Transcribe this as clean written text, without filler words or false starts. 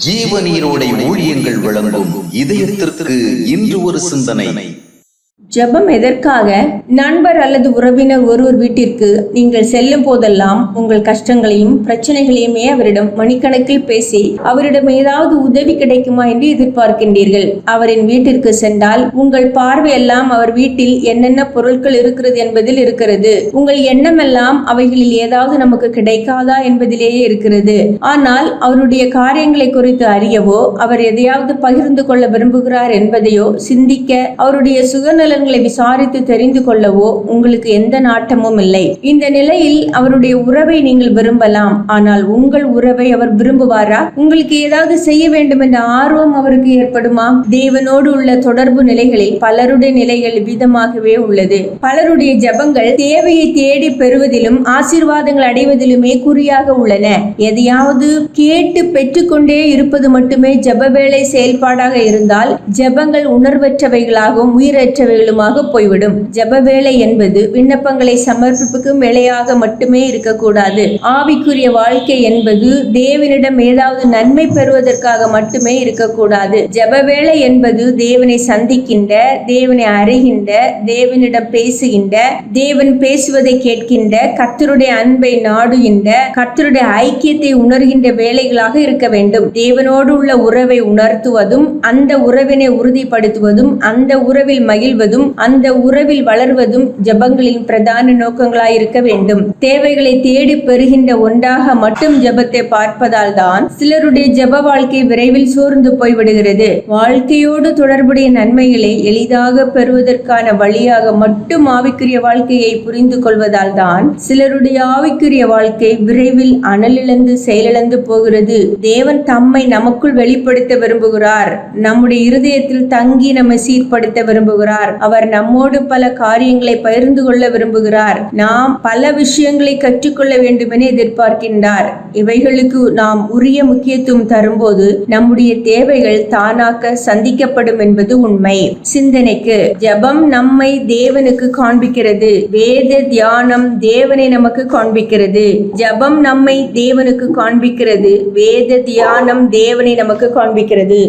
ஜீவநீரோடை ஊழியங்கள் வழங்கும் இதயத்திற்கு இன்று ஒரு சிந்தனை. ஜெபம் எதற்காக? நண்பர் அல்லது உறவினர் ஒருவர் வீட்டிற்கு நீங்கள் செல்லும் போதெல்லாம் உங்கள் கஷ்டங்களையும் பிரச்சனைகளையுமே அவரிடம் மணிக்கணக்கில் பேசி அவரிடம் ஏதாவது உதவி கிடைக்குமா என்று எதிர்பார்க்கின்றீர்கள். அவரின் வீட்டிற்கு சென்றால் உங்கள் பார்வையெல்லாம் அவர் வீட்டில் என்னென்ன பொருட்கள் இருக்கிறது என்பதில் இருக்கிறது. உங்கள் எண்ணமெல்லாம் அவைகளில் ஏதாவது நமக்கு கிடைக்காதா என்பதிலேயே இருக்கிறது. ஆனால் அவருடைய காரியங்களை குறித்து அறியவோ அவர் எதையாவது பகிர்ந்து கொள்ள விரும்புகிறார் என்பதையோ சிந்திக்க அவருடைய சுகநல விசாரித்து தெரிந்து கொள்ளவோ உங்களுக்கு எந்த நாட்டமும் இல்லை. இந்த நிலையில் அவருடைய உறவை நீங்கள் விரும்பலாம். ஆனால் உங்கள் உறவை அவர் விரும்புவாரா? உங்களுக்கு ஏதாவது செய்ய வேண்டும் என்ற ஆர்வம் அவருக்கு ஏற்படுமா? தேவனோடு உள்ள தொடர்பு நிலைகளில் பலருடைய நிலைகள் விதமாகவே உள்ளது. பலருடைய ஜெபங்கள் தேவையை தேடி பெறுவதிலும் ஆசீர்வாதங்கள் அடைவதிலுமே குறியாக உள்ளன. எதையாவது கேட்டு பெற்றுக்கொண்டே இருப்பது மட்டுமே ஜெப வேளை செயல்பாடாக இருந்தால் ஜெபங்கள் உணர்வற்றவைகளாகவும் உயிரற்றவைகளுமாக போய்விடும். ஜெப வேளை என்பது விண்ணப்பங்களை சமர்ப்பிப்புக்கும் வேளையாக மட்டுமே இருக்கக்கூடாது. ஆவிக்குரிய வாழ்க்கை என்பது தேவனிடம் ஏதாவது நன்மை பெறுவதற்காக மட்டுமே இருக்கக்கூடாது. ஜெப வேளை என்பது தேவனை சந்திக்கின்ற, தேவனை அறிகின்ற, தேவனிடம் பேசுகின்ற, தேவன் பேசுவதை கேட்கின்ற, கர்த்தருடைய அன்பை நாடுகின்ற, கர்த்தருடைய ஐக்கியத்தை உணர்கின்ற வேலைகளாக இருக்க வேண்டும். தேவனோடு உள்ள உறவை உணர்த்துவதும், அந்த உறவினை உறுதிப்படுத்துவதும், அந்த உறவில் மகிழ்வதும், அந்த உறவில் வளர்வதும் ஜெபங்களின் பிரதான நோக்கங்களாய் இருக்க வேண்டும். தேவைகளை தேடி பெறுகின்ற ஒன்றாக மட்டும் ஜெபத்தை பார்ப்பதால் தான் சிலருடைய ஜெப வாழ்க்கை விரைவில் சோர்ந்து போய்விடுகிறது. வாழ்க்கையோடு தொடர்புடைய நன்மைகளை எளிதாக பெறுவதற்கான வழியாக மட்டும் ஆவிக்குரிய வாழ்க்கையை புரிந்து கொள்வதால் தான் சிலருடைய ஆவிக்குரிய வாழ்க்கை விரைவில் அனலிழந்து செயலிழந்து போகிறது. தேவன் தம்மை நமக்குள் வெளிப்படுத்த விரும்புகிறார். நம்முடைய இருதயத்தில் தங்கி நம்மை சீர்படுத்த விரும்புகிறார். அவர் நம்மோடு பல காரியங்களை பகிர்ந்து கொள்ள விரும்புகிறார். நாம் பல விஷயங்களை கற்றுக்கொள்ள வேண்டும் என எதிர்பார்க்கின்றார். இவைகளுக்கு நாம் உரிய முக்கியத்துவம் தரும்போது நம்முடைய தேவைகள் தானாக சந்திக்கப்படும் என்பது உண்மை. சிந்தனைக்கு, ஜெபம் நம்மை தேவனுக்கு காண்பிக்கிறது. வேத தியானம் தேவனை நமக்கு காண்பிக்கிறது. ஜெபம் நம்மை தேவனுக்கு காண்பிக்கிறது. வேத தியானம் தேவனை நமக்கு காண்பிக்கிறது.